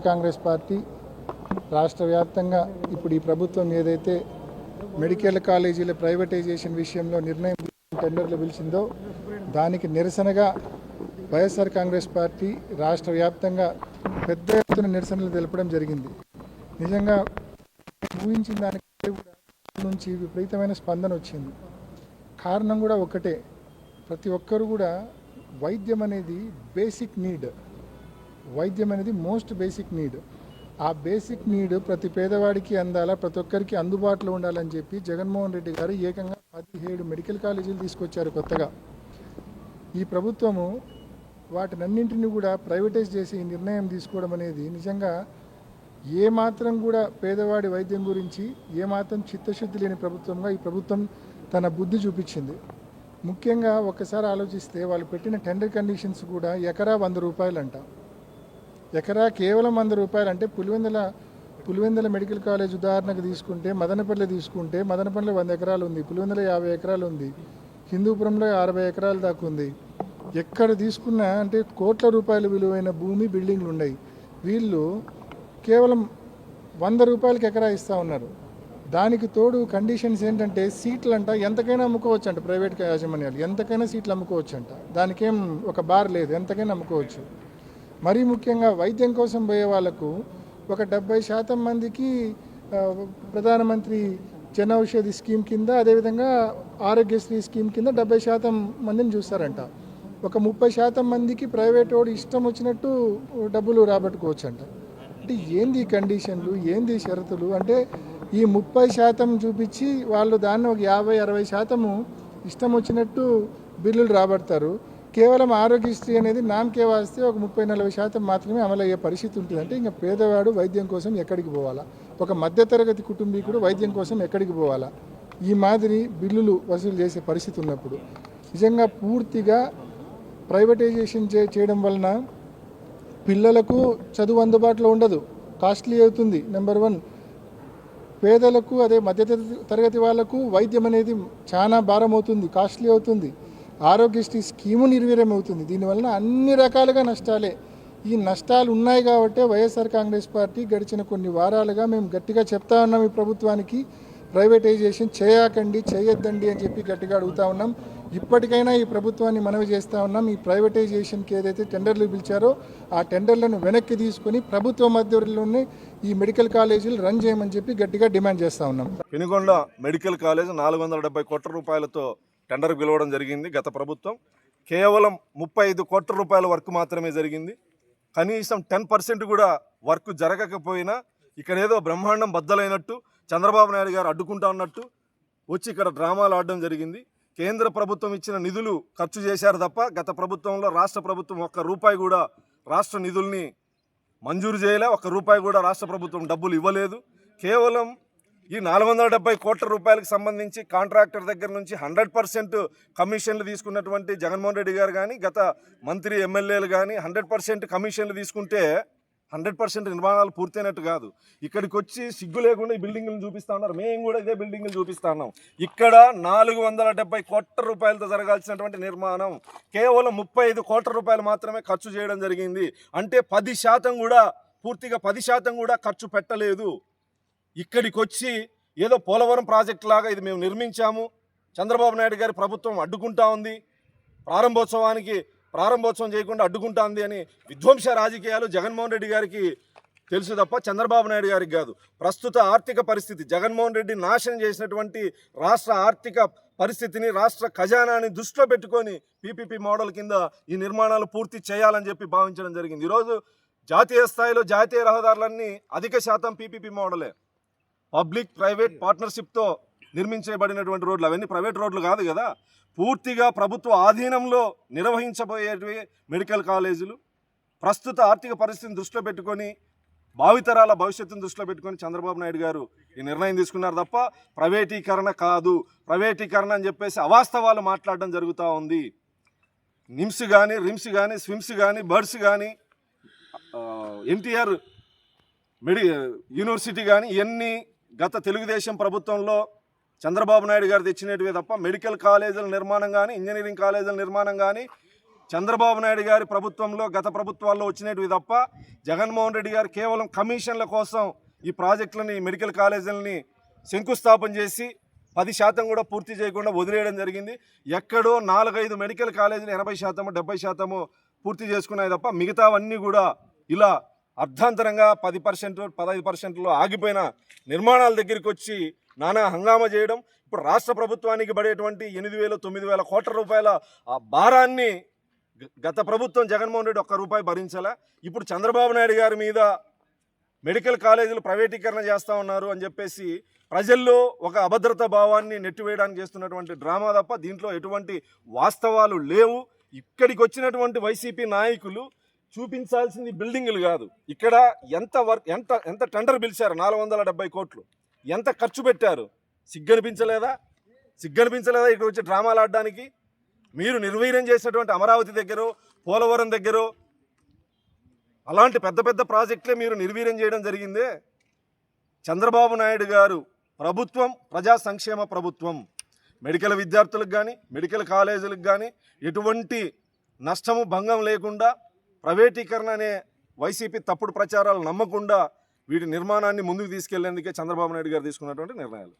Congress party రాష్ట్ర వ్యాప్తంగా ఇప్పుడు ఈ ప్రభుత్వం ఏదైతే మెడికల్ కాలేజీల ప్రైవేటైజేషన్ విషయంలో నిర్ణయం టెండర్లు పిలిచిందో దానికి నిరసనగా వైఎస్ఆర్ కాంగ్రెస్ పార్టీ రాష్ట్ర వ్యాప్తంగా పెద్ద ఎత్తున నిరసనలు తెలపడం జరిగింది. నిజంగా ఊహించిన దానికి నుంచి విపరీతమైన స్పందన వచ్చింది. కారణం కూడా ఒకటే, ప్రతి ఒక్కరు కూడా వైద్యం అనేది బేసిక్ నీడ్, వైద్యం అనేది మోస్ట్ బేసిక్ నీడ్. ఆ బేసిక్ నీడ్ ప్రతి పేదవాడికి అందాలా, ప్రతి ఒక్కరికి అందుబాటులో ఉండాలని చెప్పి జగన్మోహన్ రెడ్డి గారు ఏకంగా 17 మెడికల్ కాలేజీలు తీసుకొచ్చారు కొత్తగా. ఈ ప్రభుత్వము వాటినన్నింటినీ కూడా ప్రైవేటైజ్ చేసి నిర్ణయం తీసుకోవడం అనేది నిజంగా ఏమాత్రం కూడా పేదవాడి వైద్యం గురించి ఏమాత్రం చిత్తశుద్ధి లేని ప్రభుత్వంగా ఈ ప్రభుత్వం తన బుద్ధి చూపించింది. ముఖ్యంగా ఒక్కసారి ఆలోచిస్తే వాళ్ళు పెట్టిన టెండర్ కండిషన్స్ కూడా ఎకరా 100 రూపాయలు అంట. ఎకరా కేవలం 100 రూపాయలు అంటే పులివెందుల మెడికల్ కాలేజ్ ఉదాహరణకు తీసుకుంటే, మదనపల్లి తీసుకుంటే, మదనపల్లిలో 100 ఎకరాలు ఉంది, పులివెందులో 50 ఎకరాలు ఉంది, హిందూపురంలో 60 ఎకరాల దాకా ఉంది. ఎక్కడ తీసుకున్నా అంటే కోట్ల రూపాయల విలువైన భూమి, బిల్డింగ్లు ఉన్నాయి. వీళ్ళు కేవలం 100 రూపాయలకి ఎకరా ఇస్తూ ఉన్నారు. దానికి తోడు కండిషన్స్ ఏంటంటే సీట్లు అంట ఎంతకైనా అమ్ముకోవచ్చు అంట. ప్రైవేట్ యాజమాన్యాలు ఎంతకైనా సీట్లు అమ్ముకోవచ్చు అంట. దానికేం ఒక బార్ లేదు, ఎంతకైనా అమ్ముకోవచ్చు. మరీ ముఖ్యంగా వైద్యం కోసం పోయే వాళ్ళకు ఒక 70% మందికి ప్రధానమంత్రి జన ఔషధి స్కీమ్ కింద, అదేవిధంగా ఆరోగ్యశ్రీ స్కీమ్ కింద 70% మందిని చూస్తారంట. ఒక 30% మందికి ప్రైవేట్ వాడు ఇష్టం వచ్చినట్టు డబ్బులు రాబట్టుకోవచ్చు అంట. అంటే ఏంది కండిషన్లు, ఏంది షరతులు? అంటే ఈ 30% చూపించి వాళ్ళు దాన్ని ఒక 50-60% ఇష్టం వచ్చినట్టు బిల్లులు రాబడతారు. కేవలం ఆరోగ్యశ్రీ అనేది నామకే వాస్తే ఒక 30-40% మాత్రమే అమలు అయ్యే పరిస్థితి ఉంటుంది. అంటే ఇంకా పేదవాడు వైద్యం కోసం ఎక్కడికి పోవాలా? ఒక మధ్యతరగతి కుటుంబీకుడు వైద్యం కోసం ఎక్కడికి పోవాలా? ఈ మాదిరి బిల్లులు వసూలు చేసే పరిస్థితి ఉన్నప్పుడు నిజంగా పూర్తిగా ప్రైవేటైజేషన్ చేయడం వలన పిల్లలకు చదువు అందుబాటులో ఉండదు, కాస్ట్లీ అవుతుంది. నెంబర్ 1. పేదలకు, అదే మధ్య తరగతి వాళ్లకు వైద్యం అనేది చాలా భారం అవుతుంది, కాస్ట్లీ అవుతుంది. ఆరోగ్యశ్రీ స్కీము నిర్వీర్యం అవుతుంది. దీనివల్ల అన్ని రకాలుగా నష్టాలే. ఈ నష్టాలు ఉన్నాయి కాబట్టి వైఎస్ఆర్ కాంగ్రెస్ పార్టీ గడిచిన కొన్ని వారాలుగా మేము గట్టిగా చెప్తా ఉన్నాం ఈ ప్రభుత్వానికి, ప్రైవేటైజేషన్ చేయకండి, చేయొద్దండి అని చెప్పి గట్టిగా అడుగుతా ఉన్నాం. ఇప్పటికైనా ఈ ప్రభుత్వాన్ని మనవి చేస్తూ ఉన్నాం, ఈ ప్రైవేటైజేషన్కి ఏదైతే టెండర్లు పిలిచారో ఆ టెండర్లను వెనక్కి తీసుకొని ప్రభుత్వ మధ్యలోనే ఈ మెడికల్ కాలేజీలు రన్ చేయమని చెప్పి గట్టిగా డిమాండ్ చేస్తూ ఉన్నాం. పెనుగొండ మెడికల్ కాలేజ్ 470 కోట్ల రూపాయలతో టెండర్ పిలవడం జరిగింది. గత ప్రభుత్వం కేవలం 35 కోట్ల రూపాయల వర్క్ మాత్రమే జరిగింది. కనీసం 10% కూడా వర్క్ జరగకపోయినా ఇక్కడ ఏదో బ్రహ్మాండం బద్దలైనట్టు చంద్రబాబు నాయుడు గారు అడ్డుకుంటా ఉన్నట్టు వచ్చి ఇక్కడ డ్రామాలు ఆడడం జరిగింది. కేంద్ర ప్రభుత్వం ఇచ్చిన నిధులు ఖర్చు చేశారు తప్ప గత ప్రభుత్వంలో రాష్ట్ర ప్రభుత్వం ఒక్క రూపాయి కూడా రాష్ట్ర నిధుల్ని మంజూరు చేయలే, ఒక్క రూపాయి కూడా రాష్ట్ర ప్రభుత్వం డబ్బులు ఇవ్వలేదు. కేవలం ఈ 470 కోట్ల రూపాయలకు సంబంధించి కాంట్రాక్టర్ దగ్గర నుంచి 100% కమిషన్లు తీసుకున్నటువంటి జగన్మోహన్ రెడ్డి గారు కానీ, గత మంత్రి ఎమ్మెల్యేలు కానీ 100% కమిషన్లు తీసుకుంటే 100% నిర్మాణాలు పూర్తయినట్టు కాదు. ఇక్కడికి వచ్చి సిగ్గు లేకుండా ఈ బిల్డింగ్లు చూపిస్తా ఉన్నారు. మేము కూడా ఇదే బిల్డింగ్లు చూపిస్తా ఉన్నాం. ఇక్కడ 470 కోట్ల రూపాయలతో జరగాల్సినటువంటి నిర్మాణం కేవలం 35 కోట్ల రూపాయలు మాత్రమే ఖర్చు చేయడం జరిగింది. అంటే 10% కూడా, పూర్తిగా 10% కూడా ఖర్చు పెట్టలేదు. ఇక్కడికి వచ్చి ఏదో పోలవరం ప్రాజెక్ట్ లాగా ఇది మేము నిర్మించాము, చంద్రబాబు నాయుడు గారి ప్రభుత్వం అడ్డుకుంటా ఉంది, ప్రారంభోత్సవం చేయకుండా అడ్డుకుంటా ఉంది అని విధ్వంస రాజకీయాలు జగన్మోహన్ రెడ్డి గారికి తెలుసు తప్ప చంద్రబాబు నాయుడు గారికి కాదు. ప్రస్తుత ఆర్థిక పరిస్థితి, జగన్మోహన్ రెడ్డి నాశనం చేసినటువంటి రాష్ట్ర ఆర్థిక పరిస్థితిని, రాష్ట్ర ఖజానాని దృష్టిలో పెట్టుకొని పీపీపీ మోడల్ కింద ఈ నిర్మాణాలు పూర్తి చేయాలని చెప్పి భావించడం జరిగింది. ఈరోజు జాతీయ స్థాయిలో జాతీయ రహదారులన్నీ అధిక శాతం పీపీపీ మోడలే, పబ్లిక్ ప్రైవేట్ పార్ట్నర్షిప్తో నిర్మించబడినటువంటి రోడ్లు. అవన్నీ ప్రైవేట్ రోడ్లు కాదు కదా, పూర్తిగా ప్రభుత్వ ఆధీనంలో నిర్వహించబోయేటివి మెడికల్ కాలేజీలు. ప్రస్తుత ఆర్థిక పరిస్థితిని దృష్టిలో పెట్టుకొని, భావితరాల భవిష్యత్తును దృష్టిలో పెట్టుకొని చంద్రబాబు నాయుడు గారు ఈ నిర్ణయం తీసుకున్నారు తప్ప ప్రైవేటీకరణ కాదు. ప్రైవేటీకరణ అని చెప్పేసి అవాస్తవాలు మాట్లాడడం జరుగుతూ ఉంది. నిమ్స్ కానీ, రిమ్స్ కానీ, స్విమ్స్ కానీ, బర్డ్స్ కానీ, ఎన్టీఆర్ యూనివర్సిటీ కానీ, ఇవన్నీ గత తెలుగుదేశం ప్రభుత్వంలో చంద్రబాబు నాయుడు గారు తెచ్చినట్టువే తప్ప మెడికల్ కాలేజీల నిర్మాణం కానీ, ఇంజనీరింగ్ కాలేజీల నిర్మాణం కానీ చంద్రబాబు నాయుడు గారి ప్రభుత్వంలో గత ప్రభుత్వాల్లో వచ్చినవి తప్ప జగన్మోహన్ రెడ్డి గారు కేవలం కమిషన్ల కోసం ఈ ప్రాజెక్టులని మెడికల్ కాలేజీలని శంకుస్థాపన చేసి 10% కూడా పూర్తి చేయకుండా వదిలేయడం జరిగింది. ఎక్కడో 4-5 మెడికల్ కాలేజీలు 80%, 70% పూర్తి చేసుకున్నాయి తప్ప మిగతావన్నీ కూడా ఇలా అర్ధాంతరంగా 10%, 15%లో ఆగిపోయిన నిర్మాణాల దగ్గరికి వచ్చి నానా హంగామా చేయడం. ఇప్పుడు రాష్ట్ర ప్రభుత్వానికి పడేటువంటి 8,000-9,000 కోట్ల రూపాయల ఆ భారాన్ని గత ప్రభుత్వం జగన్మోహన్ రెడ్డి ఒక్క రూపాయి భరించాలా. ఇప్పుడు చంద్రబాబు నాయుడు గారి మీద మెడికల్ కాలేజీలు ప్రైవేటీకరణ చేస్తూ ఉన్నారు అని చెప్పేసి ప్రజల్లో ఒక అభద్రతా భావాన్ని నెట్టివేయడానికి చేస్తున్నటువంటి డ్రామా తప్ప దీంట్లో ఎటువంటి వాస్తవాలు లేవు. ఇక్కడికి వచ్చినటువంటి వైసీపీ నాయకులు చూపించాల్సింది బిల్డింగులు కాదు, ఇక్కడ ఎంత టెండర్ పిలిచారు 470 కోట్లు ఎంత ఖర్చు పెట్టారు. సిగ్గనిపించలేదా ఇక్కడ వచ్చి డ్రామాలు ఆడడానికి? మీరు నిర్వీర్యం చేసినటువంటి అమరావతి దగ్గర, పోలవరం దగ్గర అలాంటి పెద్ద పెద్ద ప్రాజెక్టులే మీరు నిర్వీర్యం చేయడం జరిగిందే. చంద్రబాబు నాయుడు గారు ప్రభుత్వం ప్రజా సంక్షేమ ప్రభుత్వం. మెడికల్ విద్యార్థులకు కానీ మెడికల్ కాలేజీలకు కానీ ఎటువంటి నష్టము భంగం లేకుండా ప్రైవేటీకరణ అనే వైసీపీ తప్పుడు ప్రచారాలు నమ్మకుండా వీటి నిర్మాణాన్ని ముందుకు తీసుకెళ్లేందుకే చంద్రబాబు నాయుడు గారు తీసుకున్నటువంటి నిర్ణయాలు.